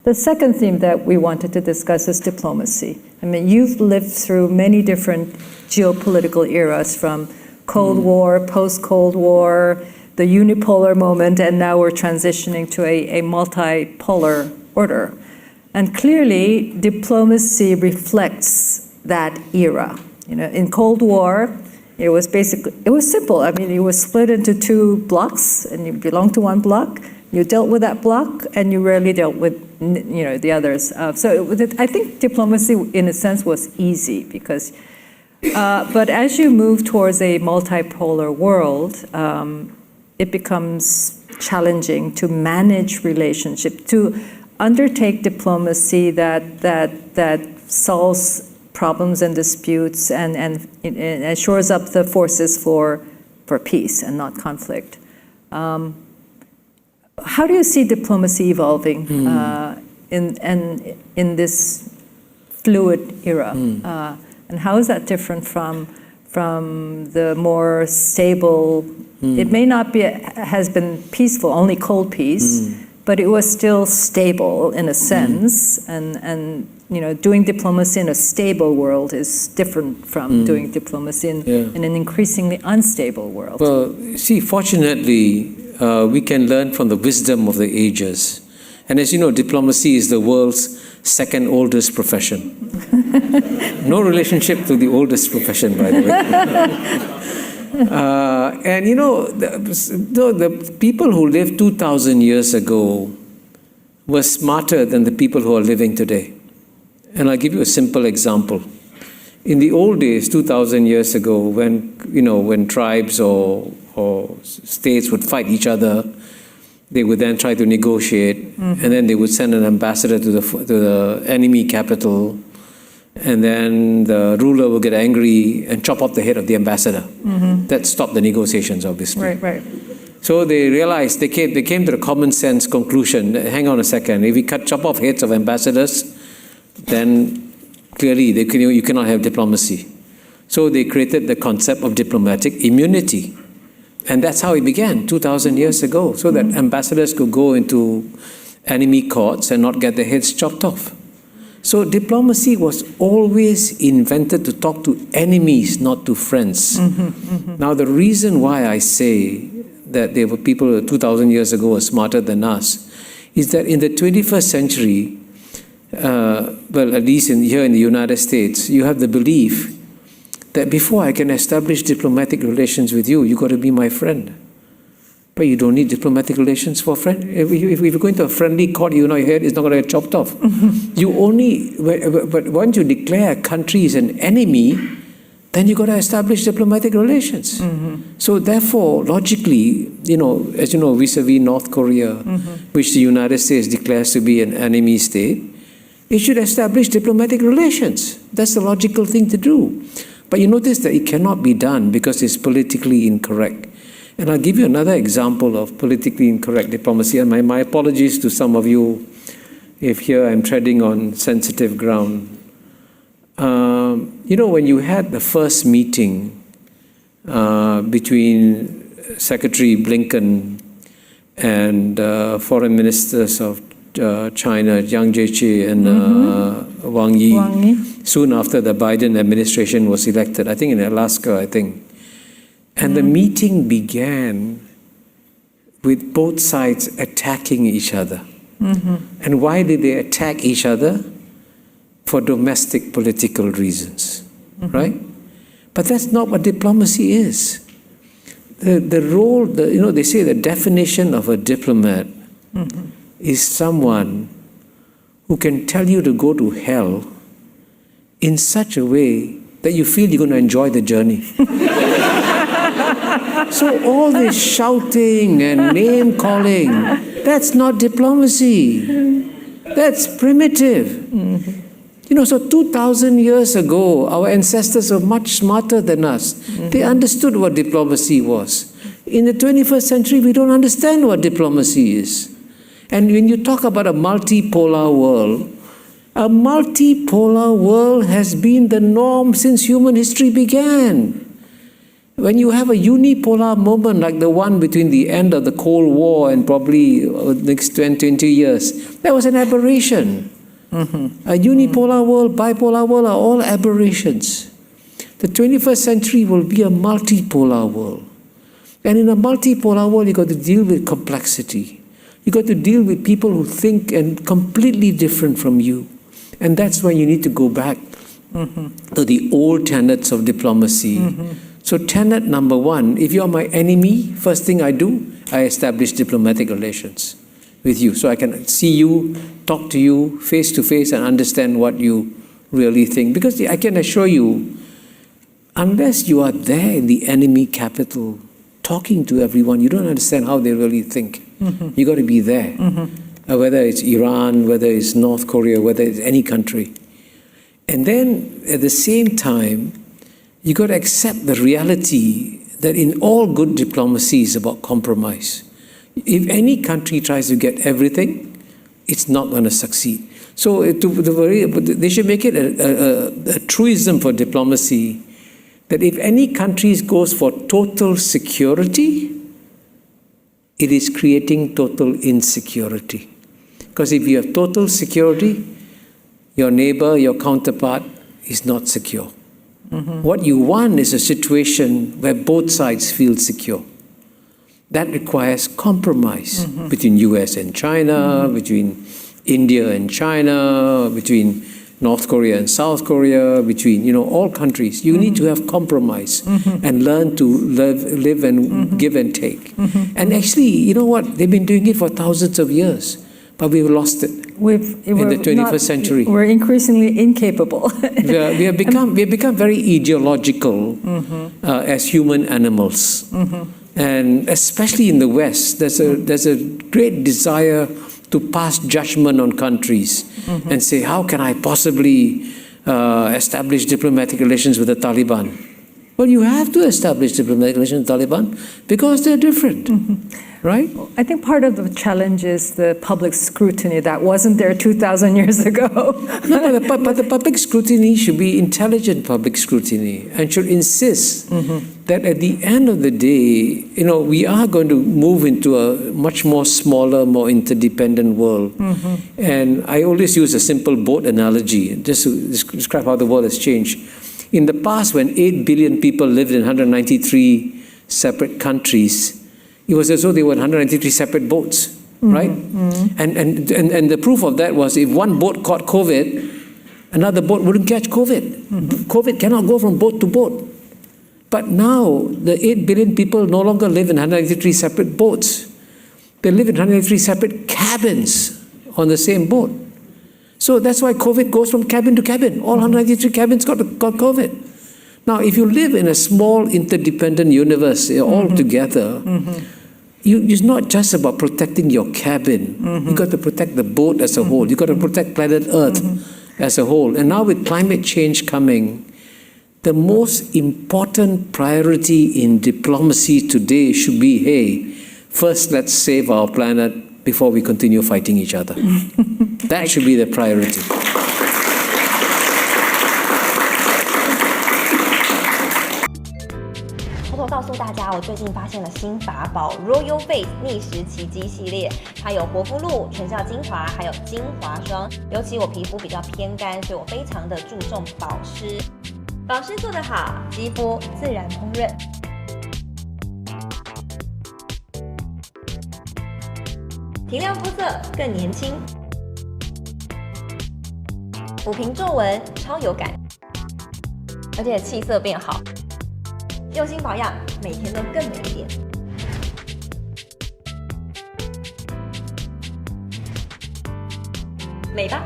The second theme that we wanted to discuss is diplomacy. I mean, you've lived through many different geopolitical eras, from Cold War, post-Cold War, the unipolar moment, and now we're transitioning to a multipolar order. And clearly, diplomacy reflects that era. In Cold War, it was simple. I mean, you were split into two blocks, and you belonged to one block. You dealt with that block, and you rarely dealt with the others. I think diplomacy, in a sense, was easy because. But as you move towards a multipolar world, it becomes challenging to manage relationship, to undertake diplomacy that solves problems and disputes and shores up the forces for peace and not conflict. How do you see diplomacy evolving in this fluid era? And how is that different from the more stable? It may not be has been peaceful, only cold peace, but it was still stable in a sense. And doing diplomacy in a stable world is different from doing diplomacy in an increasingly unstable world. Well, see, fortunately, we can learn from the wisdom of the ages. And as you know, diplomacy is the world's second oldest profession. No relationship to the oldest profession, by the way. And the people who lived 2,000 years ago were smarter than the people who are living today. And I'll give you a simple example. In the old days, 2,000 years ago, when tribes or states would fight each other, they would then try to negotiate, and then they would send an ambassador to the enemy capital, and then the ruler would get angry and chop off the head of the ambassador. That stopped the negotiations, obviously. Right. So they realized, they came to the common sense conclusion, hang on a second, if we chop off heads of ambassadors, then clearly you cannot have diplomacy. So they created the concept of diplomatic immunity. And that's how it began 2,000 years ago, so that ambassadors could go into enemy courts and not get their heads chopped off. So diplomacy was always invented to talk to enemies, not to friends. Now, the reason why I say that there were people 2,000 years ago were smarter than us is that in the 21st century, well, at least here in the United States, you have the belief that before I can establish diplomatic relations with you, you've got to be my friend. But you don't need diplomatic relations for a friend. If you're going to a friendly court, your head is not going to get chopped off. But once you declare a country is an enemy, then you've got to establish diplomatic relations. So therefore, logically, as you know, vis-a-vis North Korea, which the United States declares to be an enemy state, it should establish diplomatic relations. That's the logical thing to do. But you notice that it cannot be done because it's politically incorrect. And I'll give you another example of politically incorrect diplomacy. And my apologies to some of you if here I'm treading on sensitive ground. When you had the first meeting between Secretary Blinken and foreign ministers of China, Jiechi and Wang, soon after the Biden administration was elected, I think in Alaska, And the meeting began with both sides attacking each other. And why did they attack each other? For domestic political reasons, right? But that's not what diplomacy is. The role, they say the definition of a diplomat is someone who can tell you to go to hell in such a way that you feel you're going to enjoy the journey. So all this shouting and name-calling, that's not diplomacy. That's primitive. So 2,000 years ago, our ancestors were much smarter than us. They understood what diplomacy was. In the 21st century, we don't understand what diplomacy is. And when you talk about a multipolar world has been the norm since human history began. When you have a unipolar moment like the one between the end of the Cold War and probably next 20 years, that was an aberration. A unipolar world, bipolar world are all aberrations. The 21st century will be a multipolar world. And in a multipolar world, you've got to deal with complexity. You've got to deal with people who think and completely different from you. And that's why you need to go back to the old tenets of diplomacy. So tenet number one, if you're my enemy, first thing I do, I establish diplomatic relations with you. So I can see you, talk to you face to face and understand what you really think. Because I can assure you, unless you are there in the enemy capital, talking to everyone, you don't understand how they really think. You got to be there. Whether it's Iran, whether it's North Korea, whether it's any country. And then at the same time, you got to accept the reality that in all good diplomacy is about compromise. If any country tries to get everything, it's not going to succeed. So they should make it a truism for diplomacy that if any country goes for total security, it is creating total insecurity. Because if you have total security, your neighbor, your counterpart is not secure. What you want is a situation where both sides feel secure. That requires compromise between US and China, between India and China, between North Korea and South Korea, between all countries. You need to have compromise and learn to live and give and take. And actually, you know what? They've been doing it for thousands of years, but we've lost it. In the 21st century. We're increasingly incapable. we have become very ideological as human animals. And especially in the West, there's a great desire to pass judgment on countries and say, how can I possibly establish diplomatic relations with the Taliban? Well, you have to establish diplomatic relations with the Taliban because they're different, right? I think part of the challenge is the public scrutiny that wasn't there 2,000 years ago. No, but the public scrutiny should be intelligent public scrutiny and should insist that at the end of the day, we are going to move into a much more smaller, more interdependent world. And I always use a simple boat analogy just to describe how the world has changed. In the past, when 8 billion people lived in 193 separate countries, it was as though they were 193 separate boats, right? And the proof of that was if one boat caught COVID, another boat wouldn't catch COVID. COVID cannot go from boat to boat. But now, the 8 billion people no longer live in 193 separate boats. They live in 193 separate cabins on the same boat. So that's why COVID goes from cabin to cabin. All 193 cabins got COVID. Now, if you live in a small interdependent universe all together, it's not just about protecting your cabin. You've got to protect the boat as a whole. You've got to protect planet Earth as a whole. And now with climate change coming, the most important priority in diplomacy today should be, hey, first let's save our planet before we continue fighting each other. That should be the priority. 偷偷告诉大家，我最近发现了新法宝 Royal Face 逆时奇迹系列，它有活肤露、全效精华，还有精华霜。尤其我皮肤比较偏干，所以我非常的注重保湿。保湿做得好，肌肤自然烹饪。提亮肤色更年轻，抚平皱纹超有感，而且气色变好，用心保养，每天都更美一点。美吧！